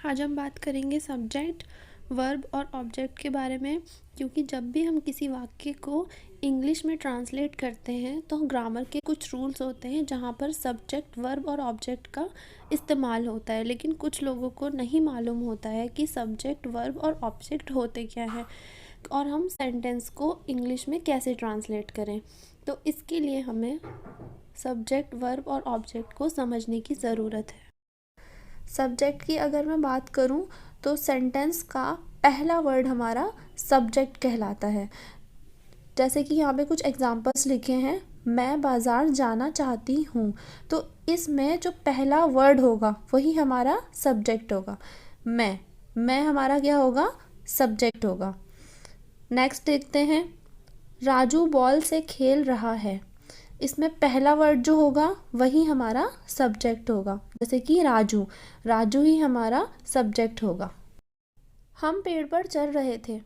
आज हम बात करेंगे सब्जेक्ट, वर्ब और ऑब्जेक्ट के बारे में। क्योंकि जब भी हम किसी वाक्य को इंग्लिश में ट्रांसलेट करते हैं तो ग्रामर के कुछ रूल्स होते हैं जहाँ पर सब्जेक्ट, वर्ब और ऑब्जेक्ट का इस्तेमाल होता है, लेकिन कुछ लोगों को नहीं मालूम होता है कि सब्जेक्ट, वर्ब और ऑब्जेक्ट होते क्या हैं और हम सेंटेंस को इंग्लिश में कैसे ट्रांसलेट करें। तो इसके लिए हमें सब्जेक्ट, वर्ब और ऑब्जेक्ट को समझने की ज़रूरत है। सब्जेक्ट की अगर मैं बात करूं तो सेंटेंस का पहला वर्ड हमारा सब्जेक्ट कहलाता है। जैसे कि यहाँ पे कुछ एग्जांपल्स लिखे हैं, मैं बाज़ार जाना चाहती हूँ, तो इसमें जो पहला वर्ड होगा वही हमारा सब्जेक्ट होगा। मैं हमारा क्या होगा? सब्जेक्ट होगा। नेक्स्ट देखते हैं, राजू बॉल से खेल रहा है। इसमें पहला वर्ड जो होगा वही हमारा सब्जेक्ट होगा। जैसे कि राजू ही हमारा सब्जेक्ट होगा। हम पेड़ पर चढ़ रहे थे,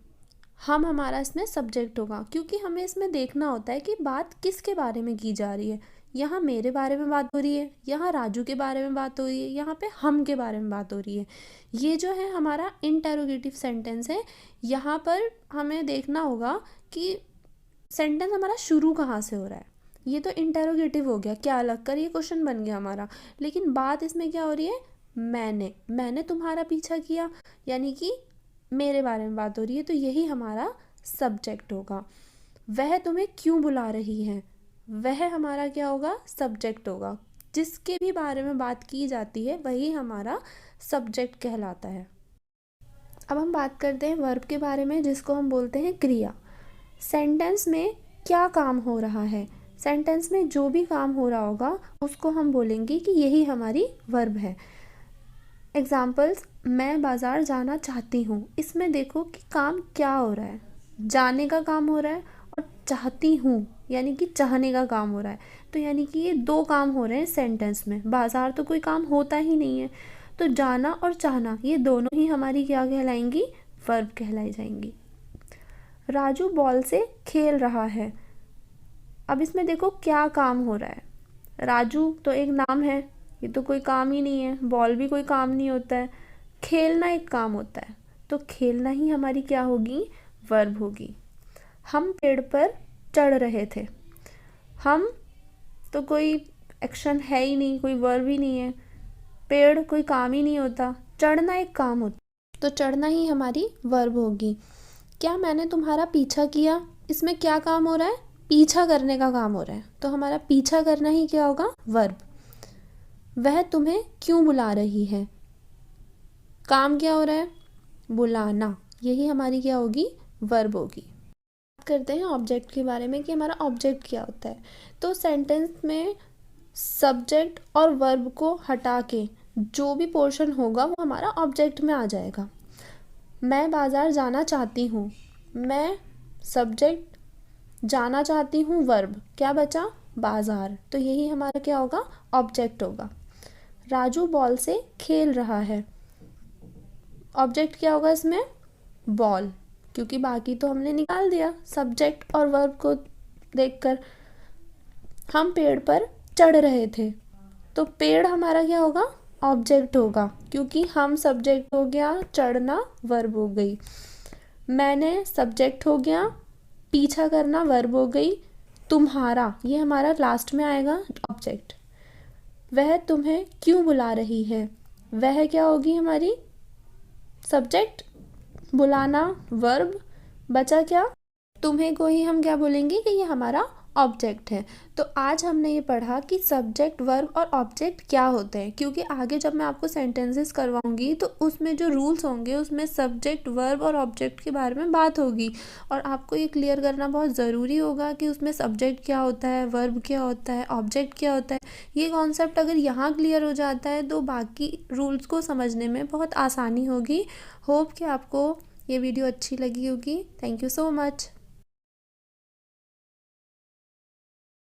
हम हमारा इसमें सब्जेक्ट होगा, क्योंकि हमें इसमें देखना होता है कि बात किसके बारे में की जा रही है। यहाँ मेरे बारे में बात हो रही है, यहाँ राजू के बारे में बात हो रही है, यहाँ पे हम के बारे में बात हो रही है। ये जो है हमारा इंटेरोगेटिव सेंटेंस है। यहाँ पर हमें देखना होगा कि सेंटेंस हमारा शुरू कहाँ से हो रहा है। ये तो इंटेरोगेटिव हो गया, क्या अलग कर, ये क्वेश्चन बन गया हमारा। लेकिन बात इसमें क्या हो रही है? मैंने तुम्हारा पीछा किया, यानी कि मेरे बारे में बात हो रही है, तो यही हमारा सब्जेक्ट होगा। वह तुम्हें क्यों बुला रही है, वह हमारा क्या होगा? सब्जेक्ट होगा। जिसके भी बारे में बात की जाती है वही हमारा सब्जेक्ट कहलाता है। अब हम बात करते हैं वर्ब के बारे में, जिसको हम बोलते हैं क्रिया। सेंटेंस में क्या काम हो रहा है, सेंटेंस में जो भी काम हो रहा होगा उसको हम बोलेंगे कि यही हमारी वर्ब है। एग्जाम्पल्स, मैं बाज़ार जाना चाहती हूँ। इसमें देखो कि काम क्या हो रहा है, जाने का काम हो रहा है और चाहती हूँ यानी कि चाहने का काम हो रहा है। तो यानी कि ये दो काम हो रहे हैं सेंटेंस में। बाज़ार तो कोई काम होता ही नहीं है, तो जाना और चाहना ये दोनों ही हमारी क्या कहलाएंगी? वर्ब कहलाई जाएंगी। राजू बॉल से खेल रहा है। अब इसमें देखो क्या काम हो रहा है। राजू तो एक नाम है, ये तो कोई काम ही नहीं है। बॉल भी कोई काम नहीं होता है। खेलना एक काम होता है, तो खेलना ही हमारी क्या होगी? वर्ब होगी। हम पेड़ पर चढ़ रहे थे। हम तो कोई एक्शन है ही नहीं, कोई वर्ब ही नहीं है। पेड़ कोई काम ही नहीं होता, चढ़ना एक काम होता, तो चढ़ना ही हमारी वर्ब होगी। क्या मैंने तुम्हारा पीछा किया, इसमें क्या काम हो रहा है? पीछा करने का काम हो रहा है, तो हमारा पीछा करना ही क्या होगा? वर्ब। वह तुम्हें क्यों बुला रही है, काम क्या हो रहा है? बुलाना, यही हमारी क्या होगी? वर्ब होगी। बात करते हैं ऑब्जेक्ट के बारे में कि हमारा ऑब्जेक्ट क्या होता है। तो सेंटेंस में सब्जेक्ट और वर्ब को हटा के जो भी पोर्शन होगा वो हमारा ऑब्जेक्ट में आ जाएगा। मैं बाज़ार जाना चाहती हूँ, मैं सब्जेक्ट, जाना चाहती हूँ वर्ब, क्या बचा? बाज़ार, तो यही हमारा क्या होगा? ऑब्जेक्ट होगा। राजू बॉल से खेल रहा है, ऑब्जेक्ट क्या होगा इसमें? बॉल, क्योंकि बाकी तो हमने निकाल दिया सब्जेक्ट और वर्ब को देखकर। हम पेड़ पर चढ़ रहे थे, तो पेड़ हमारा क्या होगा? ऑब्जेक्ट होगा, क्योंकि हम सब्जेक्ट हो गया, चढ़ना वर्ब हो गई। मैंने सब्जेक्ट हो गया, पीछा करना वर्ब हो गई। तुम्हारा ये हमारा लास्ट में आएगा ऑब्जेक्ट। वह तुम्हें क्यों बुला रही है, वह क्या होगी हमारी? सब्जेक्ट, बुलाना वर्ब, बचा क्या? तुम्हें को ही हम क्या बोलेंगे कि ये हमारा ऑब्जेक्ट है। तो आज हमने ये पढ़ा कि सब्जेक्ट, वर्ब और ऑब्जेक्ट क्या होते हैं, क्योंकि आगे जब मैं आपको सेंटेंसेस करवाऊंगी तो उसमें जो रूल्स होंगे उसमें सब्जेक्ट, वर्ब और ऑब्जेक्ट के बारे में बात होगी, और आपको ये क्लियर करना बहुत ज़रूरी होगा कि उसमें सब्जेक्ट क्या होता है, वर्ब क्या होता है, ऑब्जेक्ट क्या होता है। ये कॉन्सेप्ट अगर यहाँ क्लियर हो जाता है तो बाकी रूल्स को समझने में बहुत आसानी होगी। होप कि आपको ये वीडियो अच्छी लगी होगी। Thank you so much.